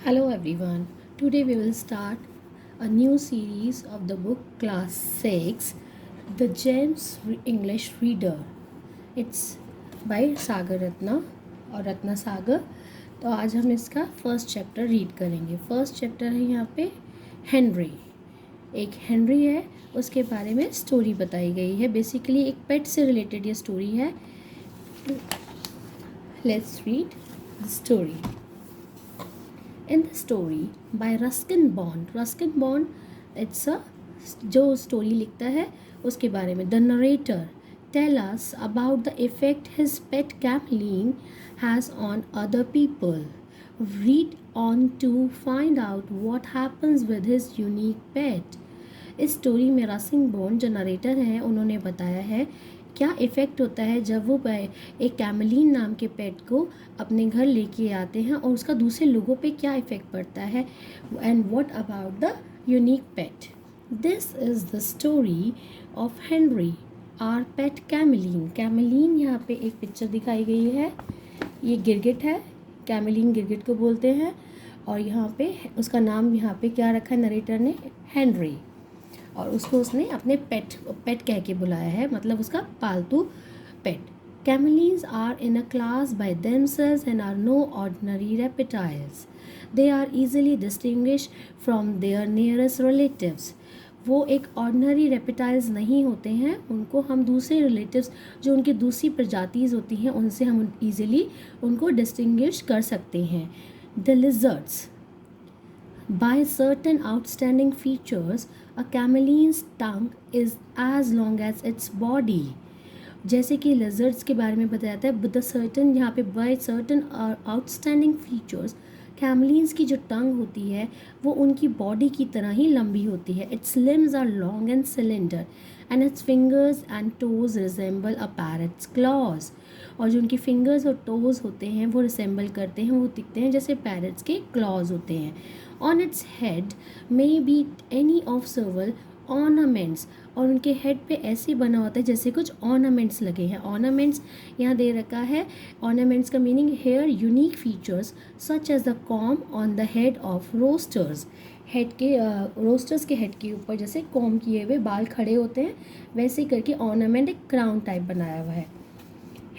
Hello everyone. Today we will start a new series of the book Class 6, The Gems English Reader. It's by Sagar Ratna और रत्ना सागर. तो आज हम इसका first chapter read करेंगे. First chapter है यहाँ पे हेनरी. एक हेनरी है, उसके बारे में स्टोरी बताई गई है. बेसिकली एक पेट से रिलेटेड ये स्टोरी है. Let's read the story. In the story by Ruskin Bond. Ruskin Bond, it's a जो स्टोरी लिखता है उसके बारे में. The narrator tell us about the effect his pet chameleon has on other people. Read on to find out what happens with his unique pet. इस story में Ruskin bond जो narrator हैं उन्होंने बताया है क्या इफ़ेक्ट होता है जब वो एक कैमलीन नाम के पेट को अपने घर लेके आते हैं और उसका दूसरे लोगों पे क्या इफ़ेक्ट पड़ता है. And what about the unique pet. This is the story of Henry our pet chameleon. Chameleon यहाँ पे एक पिक्चर दिखाई गई है. ये गिरगिट है. कैमलीन गिरगिट को बोलते हैं और यहाँ पे उसका नाम यहाँ पे क्या रखा है नरेटर ने, हेनरी. और उसको उसने अपने पेट कह के बुलाया है, मतलब उसका पालतू pet. Chameleons are in a class by themselves and are no ordinary reptiles. They are easily distinguish from their nearest relatives. वो एक ऑर्डिनरी रेप्टाइल्स नहीं होते हैं, उनको हम दूसरे रिलेटिव्स जो उनकी दूसरी प्रजातिज होती हैं उनसे हम ईजिली उनको डिस्टिंग्विश कर सकते हैं. The lizards. By certain outstanding features, a chameleon's tongue is as long as its body. जैसे कि lizards के बारे में बताया जाता है, but the certain यहाँ पे by certain outstanding features, कैमलीन्स की जो टंग होती है वो उनकी बॉडी की तरह ही लंबी होती है. Its limbs are long and cylinder and its fingers and toes resemble a parrot's claws. और जो उनकी फिंगर्स और टोज होते हैं वो रिसेंबल करते हैं, वो दिखते हैं जैसे पैरट्स के क्लॉज होते हैं. On its head may be any of several ornaments. और उनके हेड पे ऐसे बना होता है जैसे कुछ ऑर्नामेंट्स लगे हैं. ऑर्नामेंट्स यहाँ दे रखा है. ऑर्नामेंट्स का meaning here unique features such as the comb on the head of roosters. Head के रोस्टर्स के हेड के ऊपर जैसे कॉम किए हुए बाल खड़े होते हैं वैसे करके ऑर्नामेंट एक क्राउन टाइप बनाया हुआ है.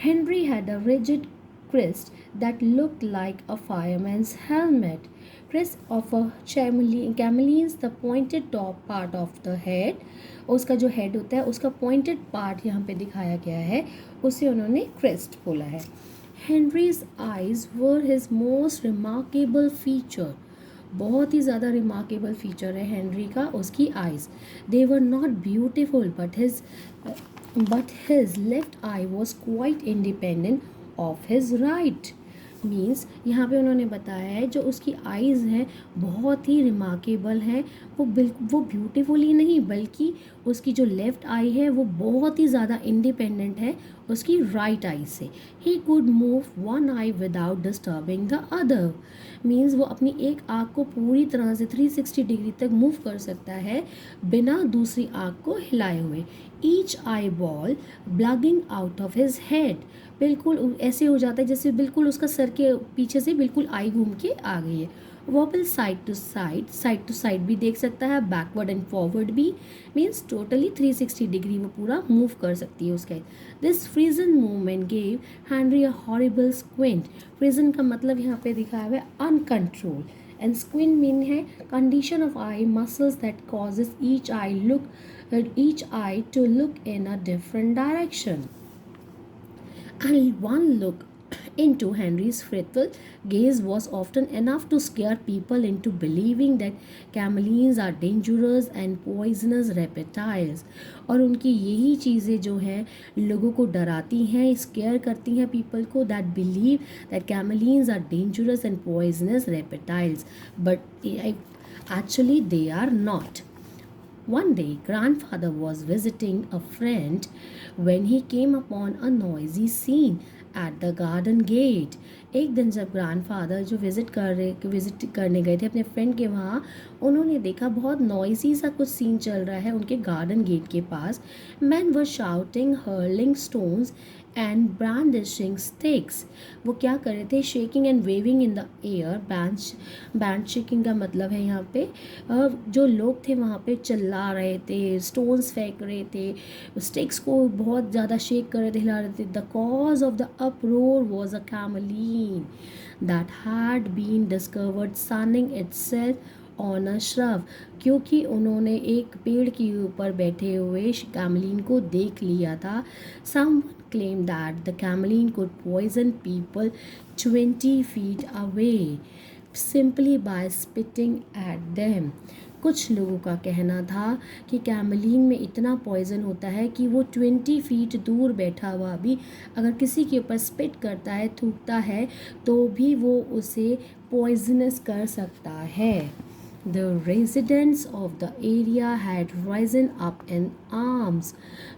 Henry had a rigid crest that looked like a fireman's helmet. Crest of a chameleon's the pointed top part of the head. उसका जो हेड होता है उसका पॉइंटेड पार्ट यहाँ पे दिखाया गया है, उसे उन्होंने क्रेस्ट बोला है. Henry's eyes were his most remarkable feature. बहुत ही ज़्यादा रिमार्केबल फीचर है हेनरी का उसकी eyes. They were not beautiful but his left eye was quite independent of his right. Means यहाँ पे उन्होंने बताया है जो उसकी आइज़ हैं बहुत ही रिमार्केबल हैं. वो ब्यूटीफुल ही नहीं बल्कि उसकी जो लेफ़्ट आई है वो बहुत ही ज़्यादा इंडिपेंडेंट है उसकी राइट आई से. He could move one I without disturbing the other. Means वो अपनी एक आँख को पूरी तरह से 360 डिग्री तक मूव कर सकता है बिना दूसरी आँख को हिलाए हुए. Each eye ball bulging out of his head. बिल्कुल ऐसे हो जाता है जैसे बिल्कुल उसका सर के पीछे से बिल्कुल आई घूम के आ गई है. वॉबल साइड टू साइड भी देख सकता है, बैकवर्ड एंड फॉरवर्ड भी. मीन्स टोटली 360 डिग्री वो पूरा मूव कर सकती है उसका. This frozen movement gave Henry a horrible squint. Frozen का मतलब यहाँ पे दिखाया हुआ है अनकंट्रोल एंड स्क्विंट मीन है condition of eye muscles that causes each eye to look in a different direction. And one look into Henry's frightful gaze was often enough to scare people into believing that chameleons are dangerous and poisonous reptiles. और उनकी यही चीज़ें जो हैं लोगों को डराती हैं, square करती हैं पीपल को, that believe that chameleons are dangerous and poisonous reptiles, but actually they are not. One day, grandfather was visiting a friend when he came upon a noisy scene at the garden gate. एक दिन जब grandfather जो visit करने गए थे अपने friend के वहाँ, उन्होंने देखा बहुत नॉइसी सा कुछ सीन चल रहा है उनके गार्डन गेट के पास. Men were shouting, hurling stones and brandishing sticks. वो क्या कर रहे थे? Shaking and waving in the air. बैंड शेकिंग का मतलब है यहाँ पे जो लोग थे वहाँ पे चिल्ला रहे थे, स्टोन्स फेंक रहे थे, स्टिक्स को बहुत ज़्यादा शेक कर रहे थे, हिला रहे थे. The cause of the uproar was a cameline that had been discovered sunning itself on a shrub. क्योंकि उन्होंने एक पेड़ के ऊपर बैठे हुए कैमलीन को देख लिया था. Someone claimed that the cameline could poison people 20 feet away simply by spitting at them. कुछ लोगों का कहना था कि कैमलीन में इतना पॉइजन होता है कि वो 20 फीट दूर बैठा हुआ भी अगर किसी के ऊपर स्पिट करता है, थूकता है, तो भी वो उसे पॉइजनस कर सकता है. The residents of the area had risen up in arms.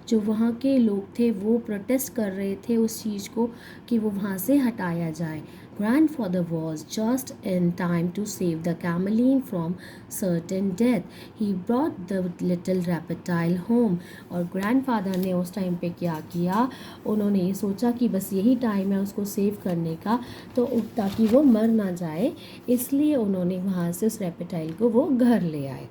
जो वहाँ के लोग थे वो प्रोटेस्ट कर रहे थे उस चीज़ को कि वो वहाँ से हटाया जाए. Grandfather was just in time to save the cameline from certain death. He brought the little reptile home. और ग्रैंडफादर ने उस टाइम पे क्या किया? उन्होंने ये सोचा कि बस यही टाइम है उसको सेव करने का, तो ताकि वो मर ना जाए, इसलिए उन्होंने वहाँ से उस रेप्टाइल को वो घर ले आए.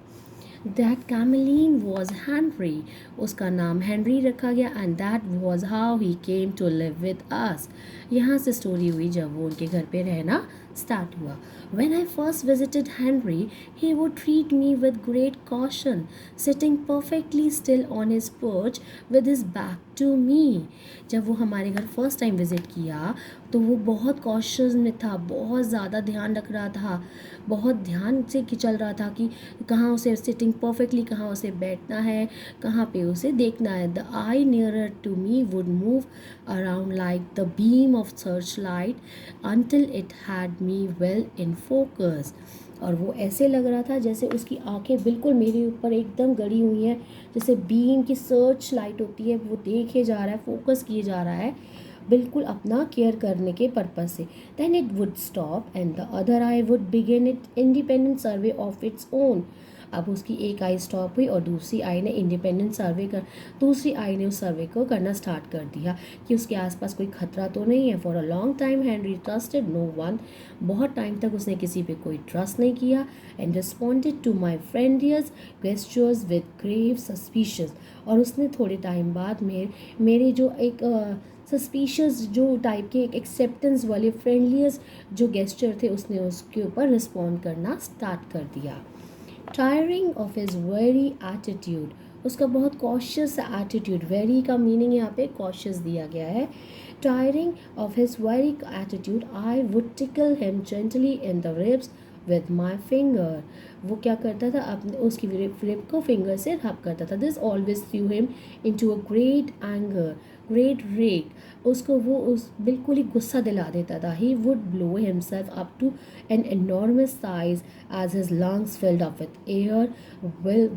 That cameline was Henry. उसका नाम हेनरी रखा गया. And that was how he came to live with us. यहाँ से स्टोरी हुई जब वो उनके घर पे रहना स्टार्ट हुआ. When I first visited Henry, he would treat me with great caution, sitting perfectly still on his perch with his back to me. जब वो हमारे घर फर्स्ट टाइम विज़िट किया तो वो बहुत कॉशियस में था, बहुत ज़्यादा ध्यान रख रहा था, बहुत ध्यान से चल रहा था कि कहाँ उसे सिटिंग परफेक्टली, कहाँ उसे बैठना है, कहाँ पे उसे देखना है. The eye nearer to me would move around like the beam of search light until it had me well in focus. और वो ऐसे लग रहा था जैसे उसकी आंखें बिल्कुल मेरे ऊपर एकदम गड़ी हुई हैं, जैसे बीम की सर्च लाइट होती है, वो देखे जा रहा है, फोकस किए जा रहा है, बिल्कुल अपना केयर करने के पर्पज से. Then it would stop and the other eye would begin it independent survey of its own. अब उसकी एक आई स्टॉप हुई और दूसरी आई ने इंडिपेंडेंट सर्वे कर दूसरी आई ने उस सर्वे को करना स्टार्ट कर दिया कि उसके आसपास कोई खतरा तो नहीं है. For a long time Henry trusted no one. बहुत टाइम तक उसने किसी पे कोई ट्रस्ट नहीं किया. And responded to my friendliest gestures with grave suspicious. और उसने थोड़े टाइम बाद मेरे जो एक सस्पिशियस जो टाइप के एक एक्सेप्टेंस वाले फ्रेंडलियस जो गेस्चर थे उसने उसके ऊपर रिस्पॉन्ड करना स्टार्ट कर दिया. Tiring of his very attitude. उसका बहुत कॉशियस एटीट्यूड, वेरी का मीनिंग यहाँ पे कॉशियस दिया गया है. Tiring of his very attitude I would tackle him gently in the ribs with my finger. वो क्या करता था? अपने उसकी रिब को फिंगर से रब करता था. This always through him into a great anger, great rage. उसको वो उस बिल्कुल ही गुस्सा दिला देता था. He would blow himself up to an enormous size as his lungs filled up with air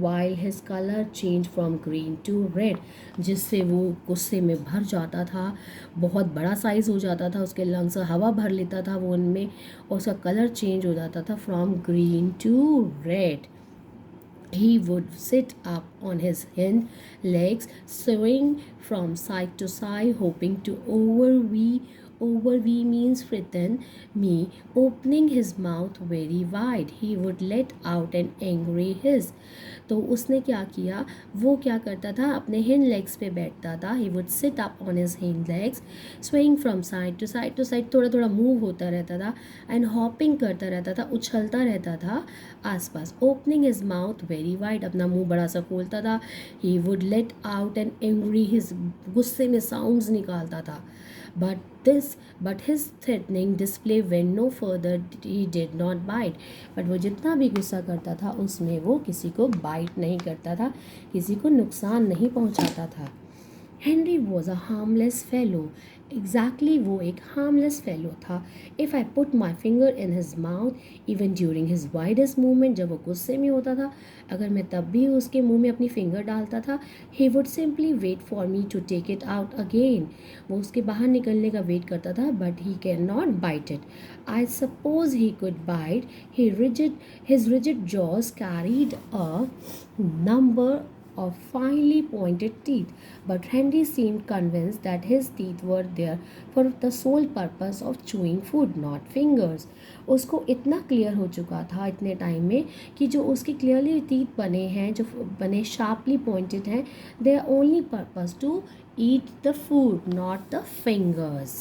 while his color changed from green to red. जिससे वो गुस्से में भर जाता था, बहुत बड़ा साइज़ हो जाता था, उसके लंग्स हवा भर लेता था वो उनमें, और उसका कलर चेंज हो जाता था from green to red. He would sit up on his hind legs, swaying from side to side, hoping to overwee means frighten me, opening his mouth very wide. He would let out an angry hiss. तो उसने क्या किया? वो क्या करता था? अपने hind legs पे बैठता था. He would sit up on his hind legs, swaying from side to side, थोड़ा थोड़ा मूव होता रहता था, एंड हॉपिंग करता रहता था, उछलता रहता था आसपास. Opening his mouth very wide. अपना मुंह बड़ा सा खोलता था. He would let out an angry his. गुस्से में साउंड्स निकालता था. But his threatening display went no further. He did not bite. But वो जितना भी गुस्सा करता था उसमें वो किसी को बाइट नहीं करता था, किसी को नुकसान नहीं पहुंचाता था. Henry was a harmless fellow. Exactly वो एक हार्मलेस फेलो था. If I put my finger in his mouth even during his widest movement. जब वो गुस्से में होता था, अगर मैं तब भी उसके मुंह में अपनी फिंगर डालता था, he would simply wait for me to take it out again. वो उसके बाहर निकलने का वेट करता था, but he can not bite it. I suppose he could bite. His rigid jaws carried a number of finely pointed teeth, but Henry seemed convinced that his teeth were there for the sole purpose of chewing food, not fingers. उसको इतना clear हो चुका था इतने time में कि जो उसके क्लियरली टीथ बने हैं, जो बने शार्पली पॉइंटेड हैं, they are only purpose to eat the food, not the fingers.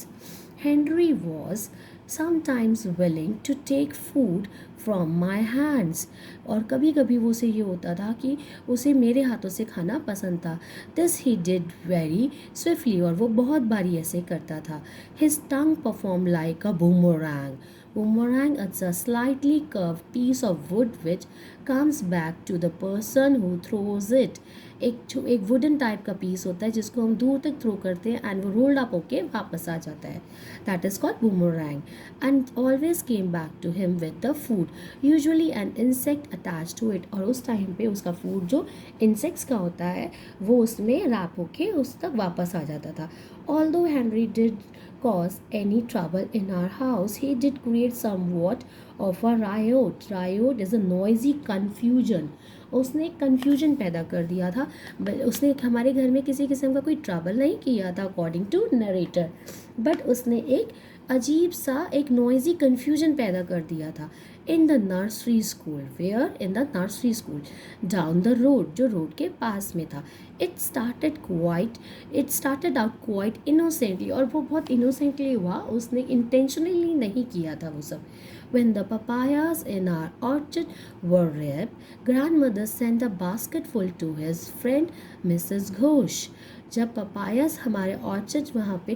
Henry was sometimes willing to take food from my hands. और कभी कभी वो उसे ये होता था कि उसे मेरे हाथों से खाना पसंद था. This he did very swiftly, और वो बहुत बारी ऐसे करता था. His tongue performed like a boomerang. Boomerang is a slightly curved piece of wood which comes back to the person who throws it. एक वुडन टाइप का पीस होता है जिसको हम दूर तक थ्रो करते हैं एंड वो रोल्ड अप होके वापस आ जाता है. That is called boomerang and always came back to him with the food, usually an insect attach to it. और उस टाइम पे उसका फूड जो इंसेक्ट्स का होता है वो उसमें रैप होके उस तक वापस आ जाता था. Although Henry did cause any trouble in our house, he did create somewhat of a riot. Riot is a noisy confusion. उसने एक कन्फ्यूजन पैदा कर दिया था. उसने हमारे घर में किसी किस्म का कोई ट्रबल नहीं किया था अकॉर्डिंग टू नरेटर, बट उसने एक अजीब सा एक नॉइजी कन्फ्यूजन पैदा कर दिया था. In the nursery school, where in the nursery school down the road, जो रोड के पास में था. It started out quite innocently, और वो बहुत इनोसेंटली हुआ, उसने इंटेंशनली नहीं किया था वो सब. When the papayas in our orchard were ripe, grandmother sent a basketful to his friend Mrs. Ghosh. जब पपायास हमारे ऑर्चर्ड वहाँ पे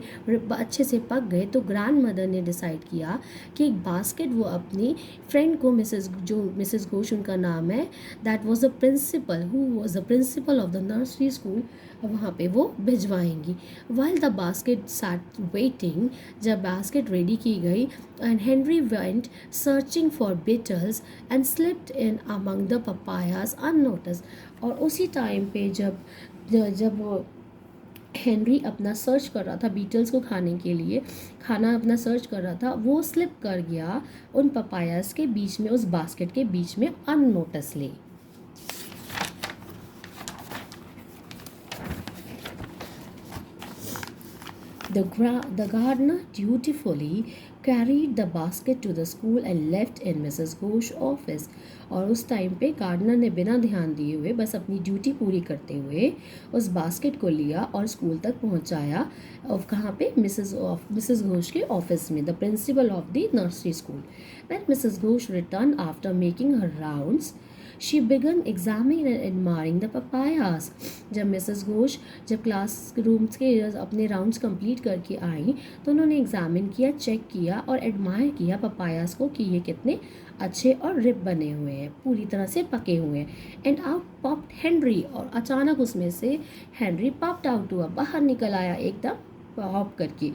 अच्छे से पक गए तो ग्रैंड मदर ने डिसाइड किया कि एक बास्केट वो अपनी फ्रेंड को मिसेस घोष उनका नाम है, that was the principal who was the principal of the nursery school, वहाँ पे वो भिजवाएंगी. While the basket sat waiting, जब बास्केट रेडी की गई and Henry went searching for beetles and slipped in among the papayas unnoticed. और उसी time पे जब हेनरी अपना सर्च कर रहा था बीटल्स को खाने के लिए, खाना अपना सर्च कर रहा था, वो स्लिप कर गया उन पपायास के बीच में, उस बास्केट के बीच में अननोटिसली. The gardener dutifully carried the basket to the school and left in Mrs. Ghosh's office. और उस टाइम पे गार्डनर ने बिना ध्यान दिए हुए, बस अपनी ड्यूटी पूरी करते हुए उस बास्केट को लिया और स्कूल तक पहुंचाया. और कहाँ पे? मिसेस घोष के ऑफिस में, the principal of the nursery school. When Mrs. Ghosh returned after making her rounds, she began examining and admiring the papayas. जब मिसेस घोष जब क्लास रूम्स के अपने राउंड्स कंप्लीट करके आई तो उन्होंने एग्जामिन किया, चेक किया और एडमायर किया पपायास को कि ये कितने अच्छे और रिप बने हुए हैं, पूरी तरह से पके हुए हैं. एंड आउट पॉप्ड हेनरी, और अचानक उसमें से हेनरी पॉप्ड आउट हुआ, बाहर निकल आया एकदम हॉप करके.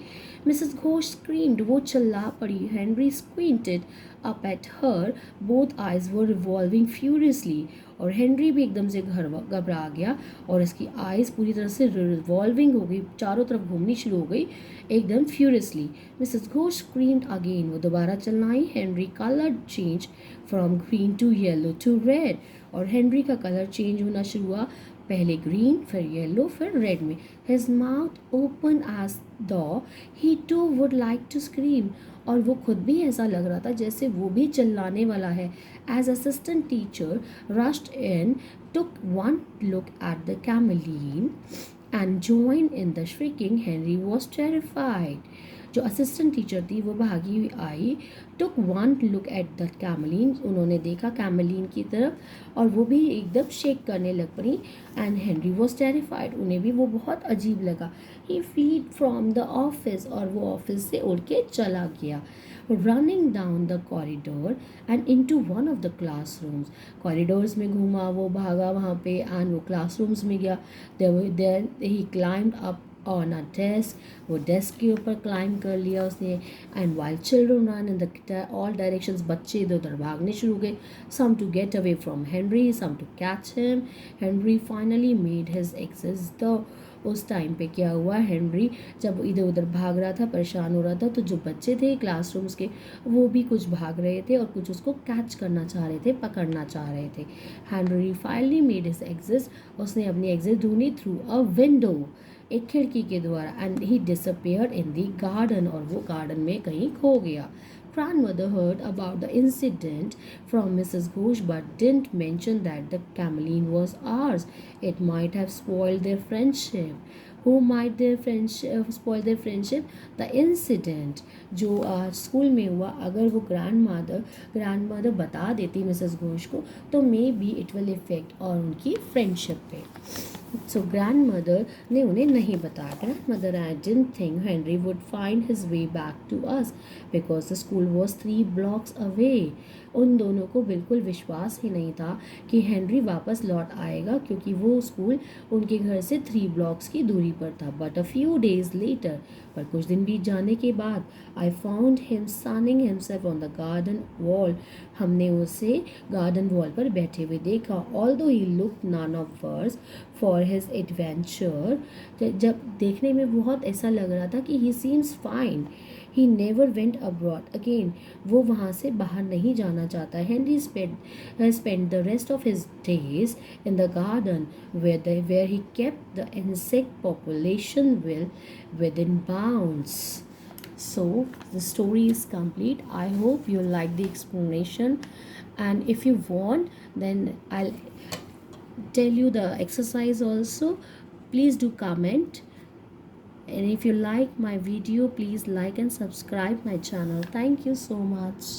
मिसेस घोष स्क्रीम्ड, वो चिल्ला पड़ी. Henry squinted up at her, both eyes were revolving furiously. और हेनरी भी एकदम से घबरा गया और इसकी आइज़ पूरी तरह से रिवॉल्विंग हो गई, चारों तरफ घूमनी शुरू हो गई एकदम furiously. Mrs Ghosh screamed again, वो दोबारा चिल्लाई. Henry colour change from green to yellow to red, और हेनरी का कलर चेंज होना शुरू हुआ, पहले ग्रीन फिर येलो फिर रेड में. His mouth open as though he too would like to scream, और वो खुद भी ऐसा लग रहा था जैसे वो भी चिल्लाने वाला है. As assistant teacher rushed in, took one look at the chameleon and join in the shrieking. Henry was terrified. जो असिस्टेंट टीचर थी वो भागी हुई आई. Took one look at the chameleon, उन्होंने देखा कैमलीन की तरफ और वो भी एकदम शेक करने लग पड़ी. एंड हेनरी वॉज टेरिफाइड, उन्हें भी वो बहुत अजीब लगा. He fled from the office, और वो ऑफिस से उड़ के चला गया. Running down the corridor and into one of the द क्लास रूम्स, कॉरिडोर्स में घूमा, वो भागा वहाँ पे एंड वो क्लास रूम्स में गया. Then he climbed up on a desk, वो डेस्क के ऊपर क्लाइम कर लिया उसने. And while children run in the all directions, बच्चे इधर उधर भागने शुरू हो गए. Some to get away from Henry, some to catch him. Henry finally made his access the उस टाइम पे क्या हुआ, हेनरी जब इधर उधर भाग रहा था, परेशान हो रहा था, तो जो बच्चे थे क्लासरूम्स के वो भी कुछ भाग रहे थे और कुछ उसको कैच करना चाह रहे थे, पकड़ना चाह रहे थे। Henry finally made his exit, उसने अपनी एग्जिट ढूंढी थ्रू अ विंडो, एक खिड़की के द्वारा, and he disappeared in the garden, और वो गार्डन में कहीं खो गया। Grandmother heard about the incident from Mrs. Ghosh but didn't mention that the cameline was ours. It might have spoiled their friendship. Who might their friendship spoil their friendship? The incident जो school में हुआ, अगर वो grand mother बता देती Mrs Ghosh को, तो may be it will effect और उनकी फ्रेंडशिप पे। सो ग्रैंड मदर ने उन्हें नहीं बताया। Grandmother I didn't think Henry would find his way back to us because the school was 3 blocks away. उन दोनों को बिल्कुल विश्वास ही नहीं था कि हेनरी वापस लौट आएगा, क्योंकि वो स्कूल उनके घर से 3 blocks की दूरी पर था। But a few days later, पर कुछ दिन बीत जाने के बाद, I found him sunning himself on the garden wall, हमने उसे गार्डन वॉल पर बैठे हुए देखा। Although he look none of worse for his adventure, जब देखने में बहुत ऐसा लग रहा था कि he seems fine, he never went abroad again, वो वहाँ से बाहर नहीं जाना चाहता। Henry spent the rest of his days in the garden where he kept the insect population within bounds. So the story is complete. I hope you like the explanation, and if you want, then I'll tell you the exercise also. Please do comment, and if you like my video, please like and subscribe my channel. Thank you so much.